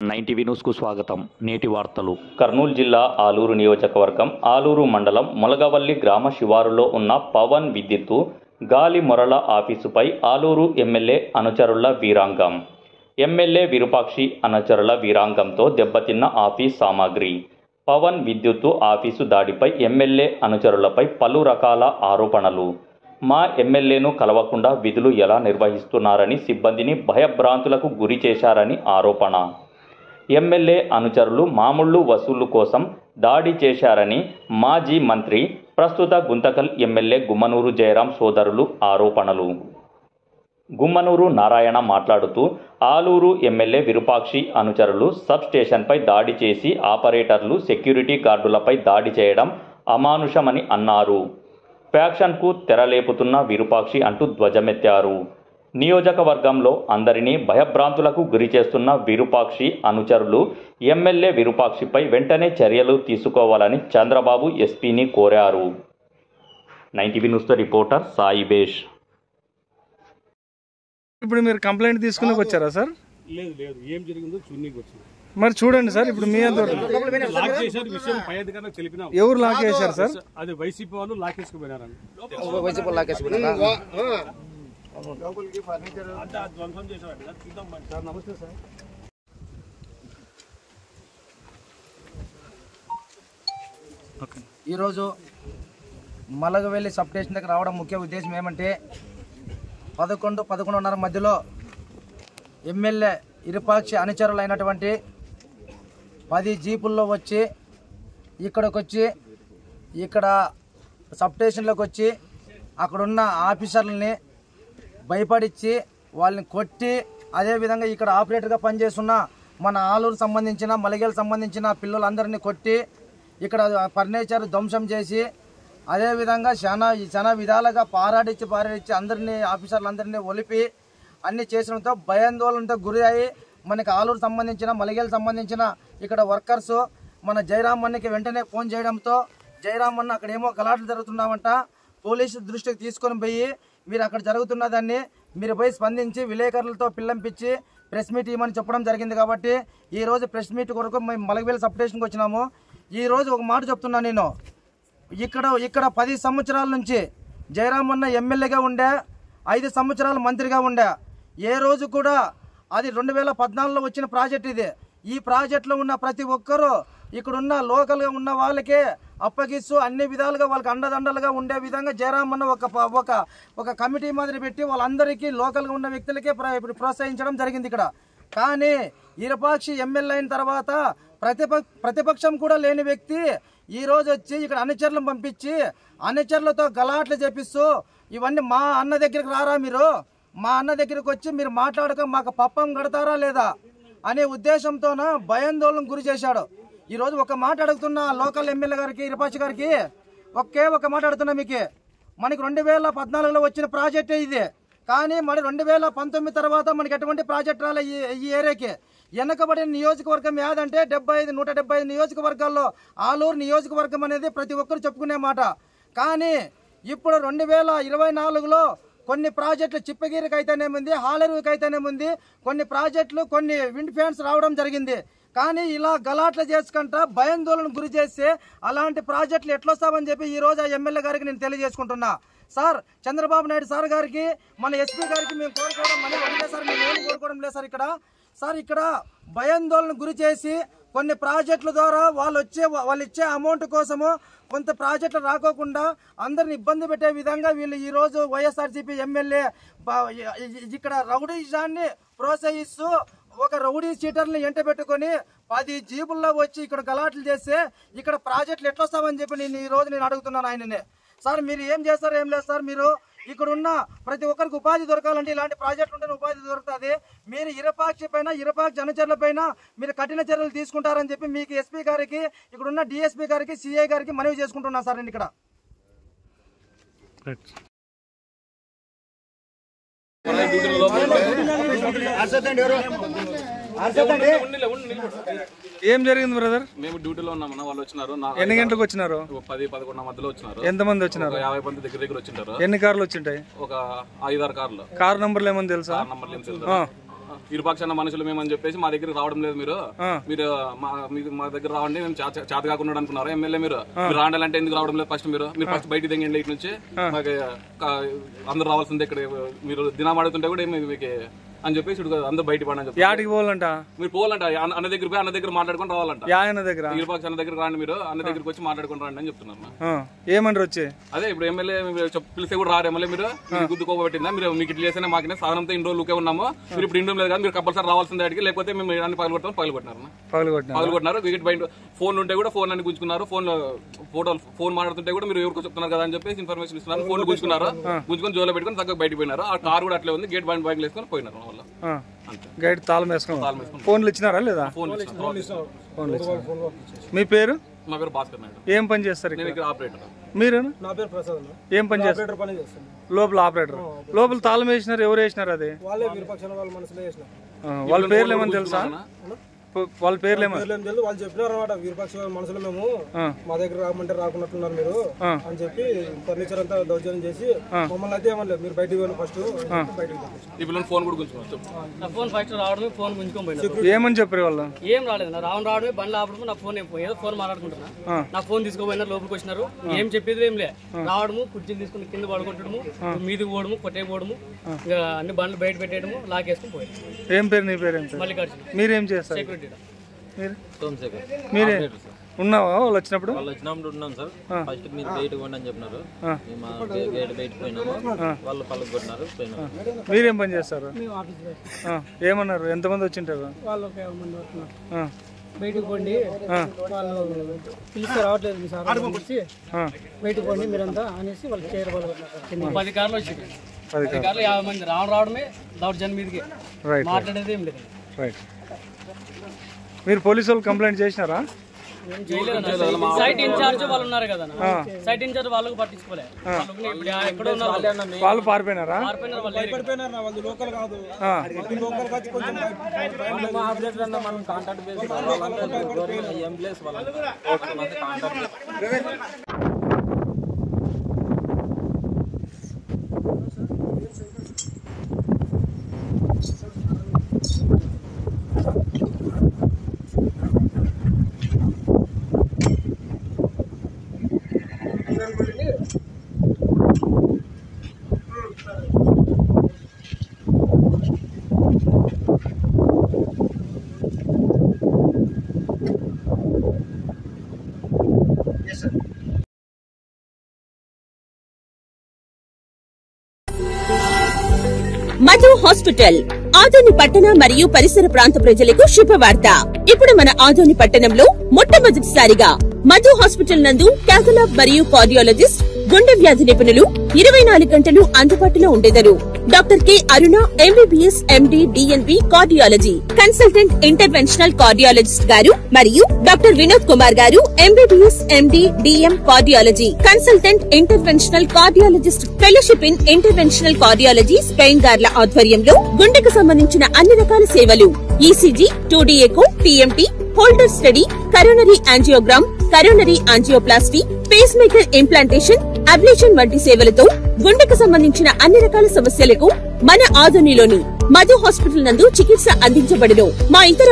9 న్యూస్కు స్వాగతం. నేటి వార్తలు. కర్నూలు జిల్లా ఆలూరు నియోజకవర్గం ఆలూరు మండలం మొలగవల్లి గ్రామ శివారులో ఉన్న పవన్ విద్యుత్తు గాలి మొరల ఆఫీసుపై ఆలూరు ఎమ్మెల్యే అనుచరుల వీరాంగం. ఎమ్మెల్యే విరూపాక్షి అనుచరుల వీరాంగంతో దెబ్బతిన్న ఆఫీస్ సామాగ్రి. పవన్ విద్యుత్తు ఆఫీసు దాడిపై ఎమ్మెల్యే అనుచరులపై పలు రకాల ఆరోపణలు. మా ఎమ్మెల్యేను కలవకుండా విధులు ఎలా నిర్వహిస్తున్నారని సిబ్బందిని భయభ్రాంతులకు గురి చేశారని ఆరోపణ. ఎమ్మెల్యే అనుచరులు మామూళ్లు వసూళ్లు కోసం దాడి చేశారని మాజీ మంత్రి, ప్రస్తుత గుంతకల్ ఎమ్మెల్యే గుమ్మనూరు జయరాం సోదరులు ఆరోపణలు. గుమ్మనూరు నారాయణ మాట్లాడుతూ, ఆలూరు ఎమ్మెల్యే విరూపాక్షి అనుచరులు సబ్ స్టేషన్పై దాడి చేసి ఆపరేటర్లు, సెక్యూరిటీ గార్డులపై దాడి చేయడం అమానుషమని అన్నారు. ఫ్యాక్షన్కు తెరలేపుతున్న విరూపాక్షి అంటూ ధ్వజమెత్తారు. నియోజకవర్గంలో అందరినీ భయభ్రాంతులకు గురి చేస్తున్న విరూపాక్షి అనుచరులు ఎమ్మెల్యే విరూపాక్షిపై వెంటనే చర్యలు తీసుకోవాలని చంద్రబాబు ఎస్పీని కోరారు. 9 న్యూస్ రిపోర్టర్ సాయిబేష్. ఇప్పుడు మీరు కంప్లైంట్ తీసుకుని వచ్చారా సార్? లేదు లేదు, ఏం జరిగిందో చూడనీకి వచ్చింది. మరి చూడండి సార్, ఇప్పుడు మీ అంత లాక్ చేశారు, విషయం పై అధికారులకు తెలిపినాం. ఎవరు లాక్ చేశారు సార్? అది వైసీపీ వాళ్ళు లాక్ చేసుకుపోయినారని. నమస్తే సార్. ఈరోజు మలగవెల్లి సబ్ స్టేషన్ దగ్గర రావడం ముఖ్య ఉద్దేశం ఏమంటే 11-11:30 మధ్యలో ఎమ్మెల్యే విరూపాక్షి అనుచరులైనటువంటి 10 జీపుల్లో వచ్చి ఇక్కడ సబ్ స్టేషన్లోకి వచ్చి అక్కడున్న ఆఫీసర్లని భయపడించి వాళ్ళని కొట్టి, అదేవిధంగా ఇక్కడ ఆపరేటర్గా పనిచేస్తున్న మన ఆలూరు సంబంధించిన మలగేలు సంబంధించిన పిల్లలందరినీ కొట్టి ఇక్కడ ఫర్నిచర్ ధ్వంసం చేసి, అదేవిధంగా చాలా విధాలుగా పారాడిచ్చి అందరినీ ఆఫీసర్లందరినీ ఒలిపి అన్ని చేసడంతో భయాందోళనతో గురి అయ్యి మనకి ఆలూరు సంబంధించిన మలగేలు సంబంధించిన ఇక్కడ వర్కర్స్ మన జయరామ్ అన్నకి వెంటనే ఫోన్ చేయడంతో జయరామ్ అన్న అక్కడ ఏమో గలాట్లు జరుగుతున్నామంట, పోలీసు దృష్టికి తీసుకొని పోయి మీరు అక్కడ జరుగుతున్న దాన్ని మీరు పోయి స్పందించి విలేకరులతో పిల్లంపించి ప్రెస్ మీట్ ఇవ్వమని చెప్పడం జరిగింది. కాబట్టి ఈరోజు ప్రెస్ మీట్ కొరకు మేము మలగవేలు సబ్ స్టేషన్కి వచ్చినాము. ఈరోజు ఒక మాట చెప్తున్నా, నేను ఇక్కడ 10 సంవత్సరాల నుంచి జయరామ్ అన్న ఎమ్మెల్యేగా ఉండే, 5 సంవత్సరాలు మంత్రిగా ఉండే. ఏ రోజు కూడా అది 2014లో వచ్చిన ప్రాజెక్ట్ ఇది. ఈ ప్రాజెక్టులో ఉన్న ప్రతి ఒక్కరూ ఇక్కడున్న లోకల్గా ఉన్న వాళ్ళకే అప్పగిస్తూ అన్ని విధాలుగా వాళ్ళకి అండదండలుగా ఉండే విధంగా జయరామ్ అన్న ఒక కమిటీ మాదిరి పెట్టి వాళ్ళందరికీ లోకల్గా ఉన్న వ్యక్తులకే ప్రోత్సహించడం జరిగింది ఇక్కడ. కానీ విరూపాక్షి ఎమ్మెల్యే అయిన తర్వాత ప్రతిపక్షం కూడా లేని వ్యక్తి ఈరోజు వచ్చి ఇక్కడ అనుచరులను పంపించి అనుచరులతో గలాట్లు చేపిస్తూ ఇవన్నీ మా అన్న దగ్గరికి రారా, మీరు మా అన్న దగ్గరికి వచ్చి మీరు మాట్లాడక మాకు పప్పం కడతారా లేదా అనే ఉద్దేశంతోన భయాందోళనకు గురి చేశాడు. ఈరోజు ఒక మాట అడుగుతున్న లోకల్ ఎమ్మెల్యే గారికి, విరూపాక్షి గారికి ఒక మాట అడుగుతున్నా, మీకు మనకి 2014లో వచ్చిన ప్రాజెక్టే ఇది. కానీ మరి 2019 తర్వాత మనకి ఎటువంటి ప్రాజెక్ట్ రాలే ఈ ఏరియాకి. వెనకబడిన నియోజకవర్గం ఏదంటే 175 నియోజకవర్గాల్లో ఆలూరు నియోజకవర్గం అనేది ప్రతి ఒక్కరు చెప్పుకునే మాట. కానీ ఇప్పుడు 2024లో కొన్ని ప్రాజెక్టులు చిప్పగిరికి అయితేనేముంది, హాలరుకి అయితేనేముంది, కొన్ని ప్రాజెక్టులు కొన్ని విండ్ ఫ్యాన్స్ రావడం జరిగింది. కానీ ఇలా గలాట్లు చేసుకుంటా భయాందోళన గురి చేస్తే అలాంటి ప్రాజెక్టులు ఎట్లొస్తామని చెప్పి ఈ రోజు ఆ ఎమ్మెల్యే గారికి నేను తెలియజేసుకుంటున్నా. సార్, చంద్రబాబు నాయుడు సార్ గారికి, మన ఎస్పీ గారికి మేము కోరుకోవడం ఒకటే సార్, మేము ఏం కోరుకోవడం లేదు సార్. ఇక్కడ భయాందోళన గురి చేసి కొన్ని ప్రాజెక్టుల ద్వారా వాళ్ళు ఇచ్చే అమౌంట్ కోసము కొంత ప్రాజెక్టులు రాకోకుండా అందరిని ఇబ్బంది పెట్టే విధంగా వీళ్ళు ఈరోజు వైఎస్ఆర్సీపీ ఎమ్మెల్యే ఇక్కడ రౌడీజాన్ని ప్రోత్సహిస్తూ ఒక రౌడీ సీటర్ని ఎంట పెట్టుకొని 10 జీబుల్లో వచ్చి ఇక్కడ గలాట్లు చేస్తే ఇక్కడ ప్రాజెక్టులు ఎట్లొస్తామని చెప్పి ఈ రోజు నేను అడుగుతున్నాను ఆయననే. సార్, మీరు ఏం చేస్తారు, ఏం లేదు సార్, మీరు ఇక్కడ ఉన్న ప్రతి ఒక్కరికి ఉపాధి దొరకాలంటే ఇలాంటి ప్రాజెక్టులు ఉంటేనే ఉపాధి దొరుకుతుంది. మీరు విరూపాక్షి అనుచరుల పైన మీరు కఠిన చర్యలు తీసుకుంటారని చెప్పి మీకు ఎస్పీ గారికి, ఇక్కడ ఉన్న డిఎస్పీ గారికి, సిఐ గారికి మనవి చేసుకుంటున్నా సార్ నేను ఇక్కడ. ఏం జరిగింది బ్రదర్? మేము డ్యూటీలో ఉన్నామన్నా, వాళ్ళు వచ్చినారు. ఎన్ని గంటలకు వచ్చినారు? 10-11 మధ్యలో వచ్చినారు. ఎంతమంది వచ్చినారు? 50 మంది దగ్గర వచ్చింటారు. ఎన్ని కార్లు వచ్చింటాయి? ఒక 5-6 కార్లు. కార్ నంబర్లు ఏమని తెలుసా? నంబర్లు ఏం తెలుసు. ఇరుపక్షాన మనుషులు మేమని చెప్పేసి మా దగ్గర రావడం లేదు. మీరు మా దగ్గర రావండి, మేము చేత కాకుండా అనుకున్నారు. ఎమ్మెల్యే మీరు రాండాలంటే ఎందుకు రావడం లేదు? ఫస్ట్ మీరు ఫస్ట్ బయటికి దిగండి ఇటు నుంచి, మాకు అందరు రావాల్సిందే. ఇక్కడ మీరు దినం ఆడుతుంటే కూడా మీకు అని చెప్పేసి అందరూ బయట పడని చెప్పి యాడికి పోవాలంట? మీరు పోవాలంట, అన్న దగ్గర పోయి అన్న దగ్గర మాట్లాడుకొని రావాలంట. అన్న దగ్గర ఇరుపక్ష అన్న దగ్గర రాండి, మీరు అన్న దగ్గరికి వచ్చి మాట్లాడుకొని రండి అని చెప్తున్నారు. ఏమంటారు వచ్చి? అదే ఇప్పుడు ఎమ్మెల్యే పిలిస్తే కూడా రారు. ఎమ్మెల్యే మీరు గుద్దుకోబట్టిందా? మీరు మీకు ఇట్లా చేస్తేనే మాకు సాధనంతో ఇన్ని రోజులు ఉన్నాము, మీరు ఇప్పుడు ఇంటి లేదు కానీ మీరు కంపల్సరీ రావాల్సిందే అడిగి, లేకపోతే మేము అన్ని పగలగొట్టినారు. వికెట్ బయట ఫోన్ ఉంటే కూడా ఫోన్ అన్ని గుంజుకున్నారు. ఫోన్ మాట్లాడుతుంటే కూడా మీరు ఎవరికి చెప్తున్నారు కదా అని చెప్పేసి ఇన్ఫర్మేషన్ ఇస్తున్నారు. ఫోన్ గుంజుకున్నారు, గుంజుకొని జోలో పెట్టుకుని చక్కగా బయటకు పోయినారు. ఆ కార్ కూడా అట్లే ఉంది, గేట్ బయట వేసుకొని పోయినారు. వాళ్ళ గైడ్ తాళం వేసుకుని ఫోన్లు ఇచ్చినారా లేదా? మీ పేరు? మా పేరు భాస్కర్ నాయుడు. ఏం పని చేస్తారు ఇక్కడ? ఆపరేటర్. మీరు? నా పేరు ప్రసాద్. ఏం పని చేస్తారు? లోపల ఆపరేటర్. లోపల తాళం వేసినారు, ఎవరు వేసినారు? అది వాళ్ళే విరుపక్షాల వాళ్ళ మనసులో వేసినారు. వాళ్ళ పేర్లు ఏమని తెలుసా? వాళ్ళ పేర్లు ఏమో తెలుసు. వాళ్ళు చెప్పినారు అనమాట, విరుపక్ష మనసులో మేము మా దగ్గర రామంటే రాకున్నట్టున్నారు మీరు అని చెప్పి ఫర్నిచర్ అంతా దౌర్జన్యం చేసి మమ్మల్ని అయితే ఏమలేదు, మీరు బయటకు పోయిన ఫస్ట్ బయటకు ఫోన్ కూడా గుంజుకున్నారు. నా ఫోన్ ఫస్ట్ రావడమే, ఫోన్ గుంజుకొని ఏమని చెప్పారు వాళ్ళు? ఏం రాలేదు, నా రావడమే బండ్లు ఆపడము, నా ఫోన్ ఏదో ఫోన్ మాట్లాడుకుంటున్నా. నా ఫోన్ తీసుకోపోయినారు, లోపలికి వచ్చినారు. ఏం చెప్పేది ఏం లే, రావడము, కుర్చీలు తీసుకుని కింద పడుకుంటడము, మీదికి పోవడము, కొట్టేయడము, ఇంకా అన్ని బండ్లు బయట పెట్టేయడము, లాగేసుకుని పోయాడు. ఏం పేరు? నీ పేరు ఏం? మల్లికార్జున. మీరేం చేస్తారు? సెక్యూరిటీ. మీరే ఉన్నావా? వాళ్ళు వచ్చినప్పుడు ఉన్నాం సార్. ఫస్ట్ మీరు బయట పోండి అని చెప్పినారు, గేట్ బయట పోయినాము, వాళ్ళు పళ్ళకు కొట్టినారు, పోయినాము. మీరేం పని చేస్తారు? ఏమన్నారు? ఎంతమంది వచ్చింటారు? వాళ్ళు బయటకు పోండి, వాళ్ళు పిలిస్తే రావట్లేదు మీ సార్ పిలిచి బయటకు పోండి మీరంతా అనేసి వాళ్ళు చేరవాలి. 10 కార్లు వచ్చింది, 10 కార్లు 50 మంది రావడమే దౌర్జన్యం మీదకి, మాట్లాడేది ఏం లేదు. రైట్. మీరు పోలీసు వాళ్ళు కంప్లైంట్ చేసినారా? సైట్ ఇన్ఛార్జ్ వాళ్ళు ఉన్నారు కదా, సైట్ ఇన్ఛార్జ్ వాళ్ళకు పట్టించుకోలే. ఎక్కడ ఉన్నారు వాళ్ళు పారిపోయినారా? వాళ్ళు లోకల్ కాదు, లోకల్ వచ్చి కొంచెం మనం contact base employees Madhu hospital Adoni పట్టణ మరియు పరిసర ప్రాంత ప్రజలకు శుభవార్త. ఇప్పుడు మన ఆదోని పట్టణంలో మొట్టమొదటిసారిగా మధు హాస్పిటల్ నందు క్యాథలాబ్ మరియు కార్డియాలజిస్ట్, గుండె వ్యాధి నిపుణులు 24 గంటలు అందుబాటులో ఉండేదరు. Doctor K Aruna MBBS MD DNB cardiology, consultant interventional cardiologist garu మరియు doctor Vinod Kumar garu MBBS MD DM cardiology, consultant interventional cardiologist, fellowship in interventional cardiology Spain గార్ల ఆధ్వర్యంలో గుండెకు సంబంధించిన అన్ని రకాల సేవలు, ECG, 2D echo, TMT, Holter study, coronary angiogram, coronary angioplasty, pacemaker implantation, ablation వంటి సేవలతో గుండెకు సంబంధించిన అన్ని రకాల సమస్యలకు మన ఆదోనిలోని మధు హాస్పిటల్ నందు చికిత్స అందించబడును. మా ఇతర